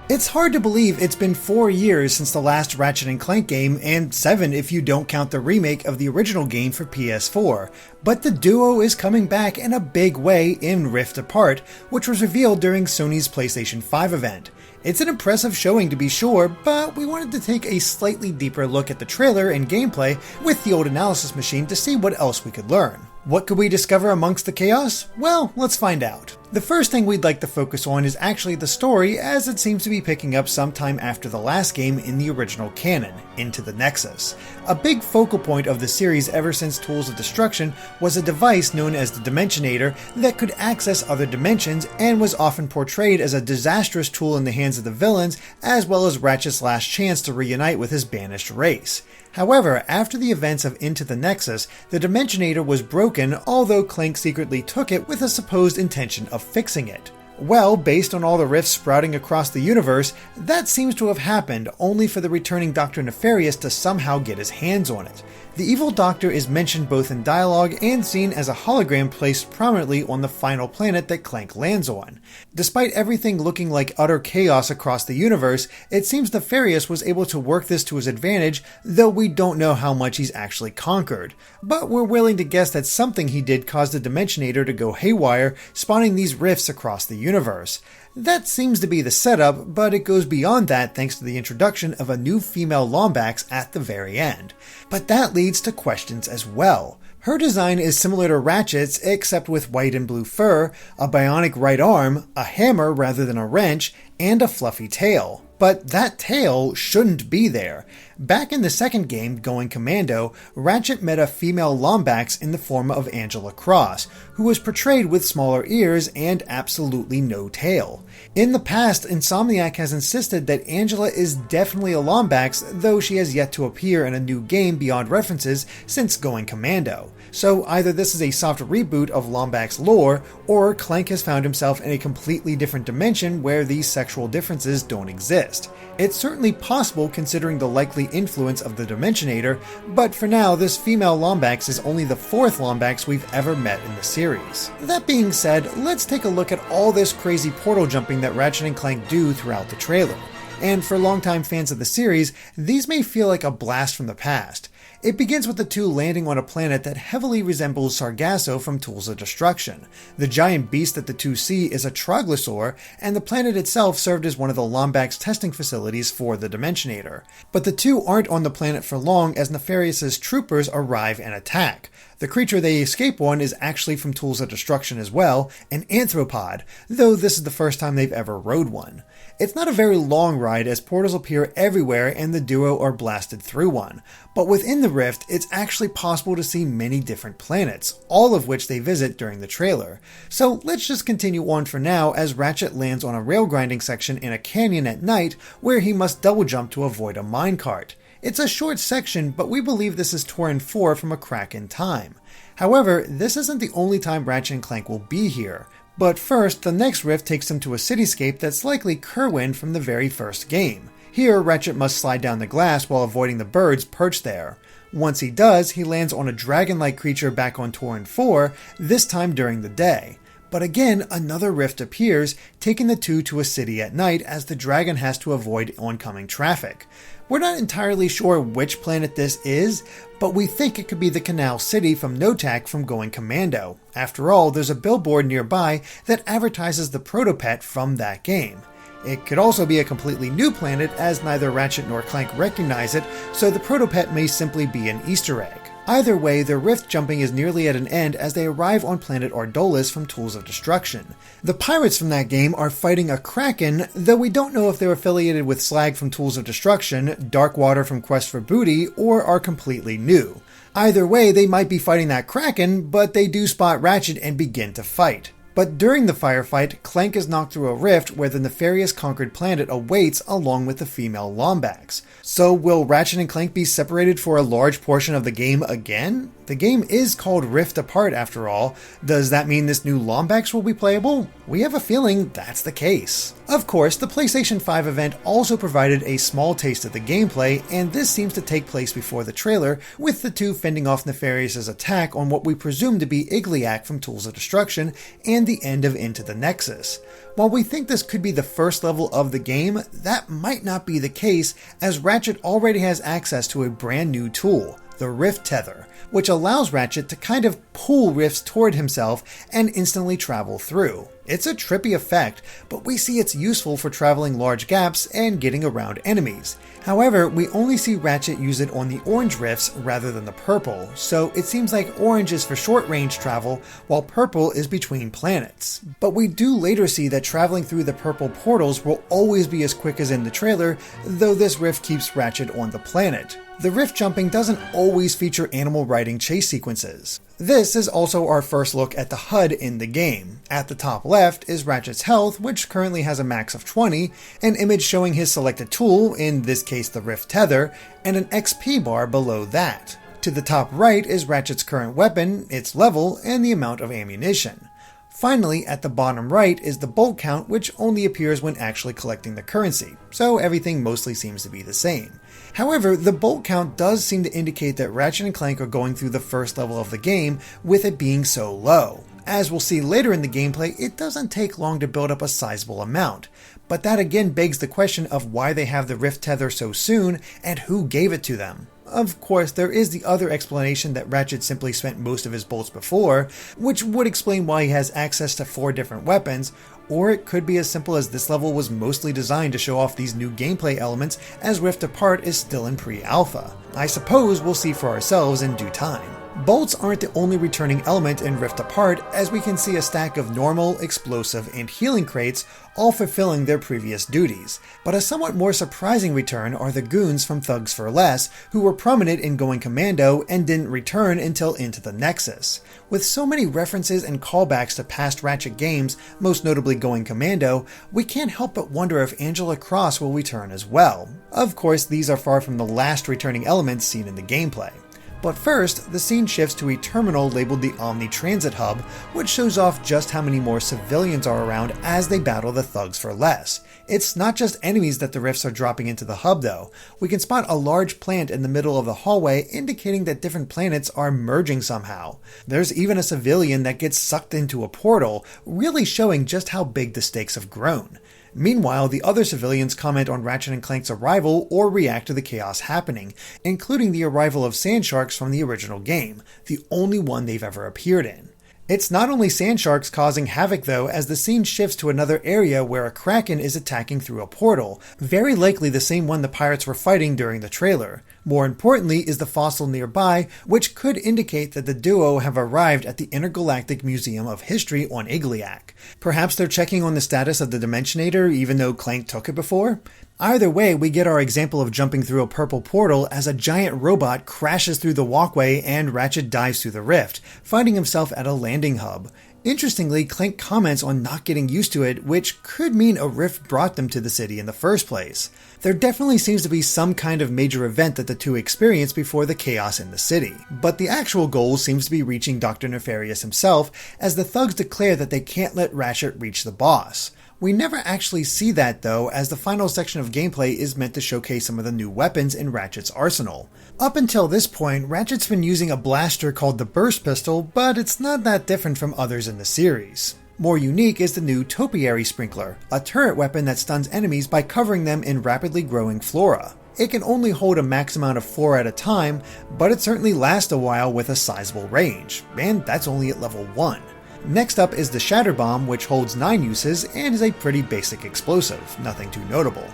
It's hard to believe it's been 4 years since the last Ratchet & Clank game, and 7 if you don't count the remake of the original game for PS4, but the duo is coming back in a big way in Rift Apart, which was revealed during Sony's PlayStation 5 event. It's an impressive showing to be sure, but we wanted to take a slightly deeper look at the trailer and gameplay with the old analysis machine to see what else we could learn. What could we discover amongst the chaos? Well, let's find out. The first thing we'd like to focus on is actually the story, as it seems to be picking up sometime after the last game in the original canon, Into the Nexus. A big focal point of the series ever since Tools of Destruction was a device known as the Dimensionator that could access other dimensions and was often portrayed as a disastrous tool in the hands of the villains, as well as Ratchet's last chance to reunite with his banished race. However, after the events of Into the Nexus, the Dimensionator was broken, although Clank secretly took it with a supposed intention of fixing it. Well, based on all the rifts sprouting across the universe, that seems to have happened only for the returning Dr. Nefarious to somehow get his hands on it. The evil Doctor is mentioned both in dialogue and seen as a hologram placed prominently on the final planet that Clank lands on. Despite everything looking like utter chaos across the universe, it seems Nefarious was able to work this to his advantage, though we don't know how much he's actually conquered. But we're willing to guess that something he did caused the Dimensionator to go haywire, spawning these rifts across the universe. That seems to be the setup, but it goes beyond that thanks to the introduction of a new female Lombax at the very end. But that leads to questions as well. Her design is similar to Ratchet's, except with white and blue fur, a bionic right arm, a hammer rather than a wrench, and a fluffy tail. But that tail shouldn't be there. Back in the second game, Going Commando, Ratchet met a female Lombax in the form of Angela Cross, who was portrayed with smaller ears and absolutely no tail. In the past, Insomniac has insisted that Angela is definitely a Lombax, though she has yet to appear in a new game beyond references since Going Commando. So either this is a soft reboot of Lombax lore, or Clank has found himself in a completely different dimension where these sexual differences don't exist. It's certainly possible considering the likely influence of the Dimensionator, but for now this female Lombax is only the 4th Lombax we've ever met in the series. That being said, let's take a look at all this crazy portal jumping that Ratchet and Clank do throughout the trailer. And for longtime fans of the series, these may feel like a blast from the past. It begins with the two landing on a planet that heavily resembles Sargasso from Tools of Destruction. The giant beast that the two see is a Troglosaur, and the planet itself served as one of the Lombax testing facilities for the Dimensionator. But the two aren't on the planet for long as Nefarious's troopers arrive and attack. The creature they escape on is actually from Tools of Destruction as well, an anthropod, though this is the first time they've ever rode one. It's not a very long ride as portals appear everywhere and the duo are blasted through one, but within the rift it's actually possible to see many different planets, all of which they visit during the trailer. So let's just continue on for now as Ratchet lands on a rail grinding section in a canyon at night where he must double jump to avoid a minecart. It's a short section, but we believe this is Torrent 4 from a crack in time. However, this isn't the only time Ratchet and Clank will be here. But first, the next rift takes him to a cityscape that's likely Kerwin from the very first game. Here, Ratchet must slide down the glass while avoiding the birds perched there. Once he does, he lands on a dragon-like creature back on Torrent 4, this time during the day. But again, another rift appears, taking the two to a city at night as the dragon has to avoid oncoming traffic. We're not entirely sure which planet this is, but we think it could be the Canal City from Notak from Going Commando. After all, there's a billboard nearby that advertises the Protopet from that game. It could also be a completely new planet as neither Ratchet nor Clank recognize it, so the Protopet may simply be an Easter egg. Either way, the rift jumping is nearly at an end as they arrive on planet Ardolis from Tools of Destruction. The pirates from that game are fighting a Kraken, though we don't know if they're affiliated with Slag from Tools of Destruction, Darkwater from Quest for Booty, or are completely new. Either way, they might be fighting that Kraken, but they do spot Ratchet and begin to fight. But during the firefight, Clank is knocked through a rift where the Nefarious conquered planet awaits along with the female Lombax. So will Ratchet and Clank be separated for a large portion of the game again? The game is called Rift Apart after all. Does that mean this new Lombax will be playable? We have a feeling that's the case. Of course, the PlayStation 5 event also provided a small taste of the gameplay, and this seems to take place before the trailer, with the two fending off Nefarious' attack on what we presume to be Igliak from Tools of Destruction and the end of Into the Nexus. While we think this could be the first level of the game, that might not be the case, as Ratchet already has access to a brand new tool, the Rift Tether, which allows Ratchet to kind of pull rifts toward himself and instantly travel through. It's a trippy effect, but we see it's useful for traveling large gaps and getting around enemies. However, we only see Ratchet use it on the orange rifts rather than the purple, so it seems like orange is for short-range travel, while purple is between planets. But we do later see that traveling through the purple portals will always be as quick as in the trailer, though this rift keeps Ratchet on the planet. The rift jumping doesn't always feature animal riding chase sequences. This is also our first look at the HUD in the game. At the top left is Ratchet's health, which currently has a max of 20, an image showing his selected tool, in this case the Rift Tether, and an XP bar below that. To the top right is Ratchet's current weapon, its level, and the amount of ammunition. Finally, at the bottom right is the bolt count, which only appears when actually collecting the currency, so everything mostly seems to be the same. However, the bolt count does seem to indicate that Ratchet and Clank are going through the first level of the game, with it being so low. As we'll see later in the gameplay, it doesn't take long to build up a sizable amount. But that again begs the question of why they have the Rift Tether so soon, and who gave it to them. Of course, there is the other explanation that Ratchet simply spent most of his bolts before, which would explain why he has access to 4 different weapons, or it could be as simple as this level was mostly designed to show off these new gameplay elements as Rift Apart is still in pre-alpha. I suppose we'll see for ourselves in due time. Bolts aren't the only returning element in Rift Apart, as we can see a stack of normal, explosive, and healing crates, all fulfilling their previous duties. But a somewhat more surprising return are the goons from Thugs for Less, who were prominent in Going Commando and didn't return until Into the Nexus. With so many references and callbacks to past Ratchet games, most notably Going Commando, we can't help but wonder if Angela Cross will return as well. Of course, these are far from the last returning elements seen in the gameplay. But first, the scene shifts to a terminal labeled the Omni Transit Hub, which shows off just how many more civilians are around as they battle the Thugs for Less. It's not just enemies that the rifts are dropping into the hub though. We can spot a large plant in the middle of the hallway, indicating that different planets are merging somehow. There's even a civilian that gets sucked into a portal, really showing just how big the stakes have grown. Meanwhile, the other civilians comment on Ratchet and Clank's arrival or react to the chaos happening, including the arrival of sand sharks from the original game, the only one they've ever appeared in. It's not only sand sharks causing havoc though, as the scene shifts to another area where a kraken is attacking through a portal, very likely the same one the pirates were fighting during the trailer. More importantly is the fossil nearby, which could indicate that the duo have arrived at the Intergalactic Museum of History on Igliak. Perhaps they're checking on the status of the Dimensionator even though Clank took it before? Either way, we get our example of jumping through a purple portal as a giant robot crashes through the walkway and Ratchet dives through the rift, finding himself at a landing hub. Interestingly, Clank comments on not getting used to it, which could mean a rift brought them to the city in the first place. There definitely seems to be some kind of major event that the two experience before the chaos in the city, but the actual goal seems to be reaching Dr. Nefarious himself, as the thugs declare that they can't let Ratchet reach the boss. We never actually see that though, as the final section of gameplay is meant to showcase some of the new weapons in Ratchet's arsenal. Up until this point, Ratchet's been using a blaster called the Burst Pistol, but it's not that different from others in the series. More unique is the new Topiary Sprinkler, a turret weapon that stuns enemies by covering them in rapidly growing flora. It can only hold a max amount of 4 at a time, but it certainly lasts a while with a sizable range, and that's only at level 1. Next up is the Shatter Balm, which holds 9 uses and is a pretty basic explosive, nothing too notable.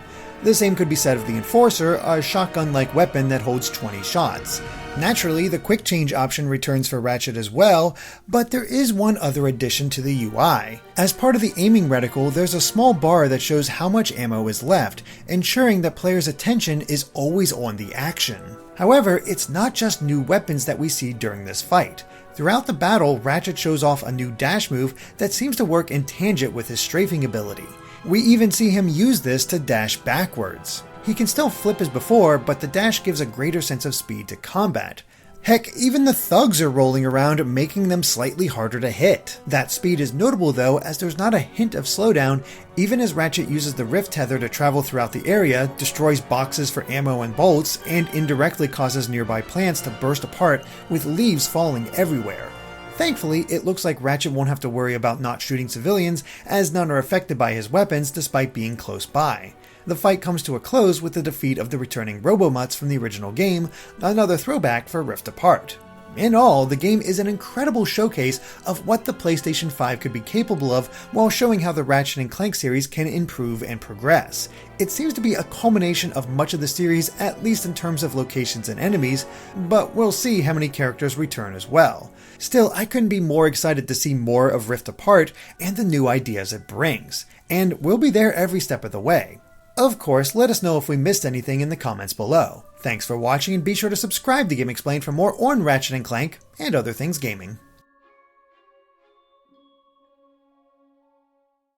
The same could be said of the Enforcer, a shotgun-like weapon that holds 20 shots. Naturally, the quick change option returns for Ratchet as well, but there is one other addition to the UI. As part of the aiming reticle, there's a small bar that shows how much ammo is left, ensuring that players' attention is always on the action. However, it's not just new weapons that we see during this fight. Throughout the battle, Ratchet shows off a new dash move that seems to work in tangent with his strafing ability. We even see him use this to dash backwards. He can still flip as before, but the dash gives a greater sense of speed to combat. Heck, even the thugs are rolling around, making them slightly harder to hit. That speed is notable though, as there's not a hint of slowdown, even as Ratchet uses the Rift Tether to travel throughout the area, destroys boxes for ammo and bolts, and indirectly causes nearby plants to burst apart with leaves falling everywhere. Thankfully, it looks like Ratchet won't have to worry about not shooting civilians, as none are affected by his weapons despite being close by. The fight comes to a close with the defeat of the returning Robomutts from the original game, another throwback for Rift Apart. In all, the game is an incredible showcase of what the PlayStation 5 could be capable of while showing how the Ratchet & Clank series can improve and progress. It seems to be a culmination of much of the series, at least in terms of locations and enemies, but we'll see how many characters return as well. Still, I couldn't be more excited to see more of Rift Apart and the new ideas it brings, and we'll be there every step of the way. Of course, let us know if we missed anything in the comments below. Thanks for watching, and be sure to subscribe to Game Explained for more on Ratchet & Clank and other things gaming.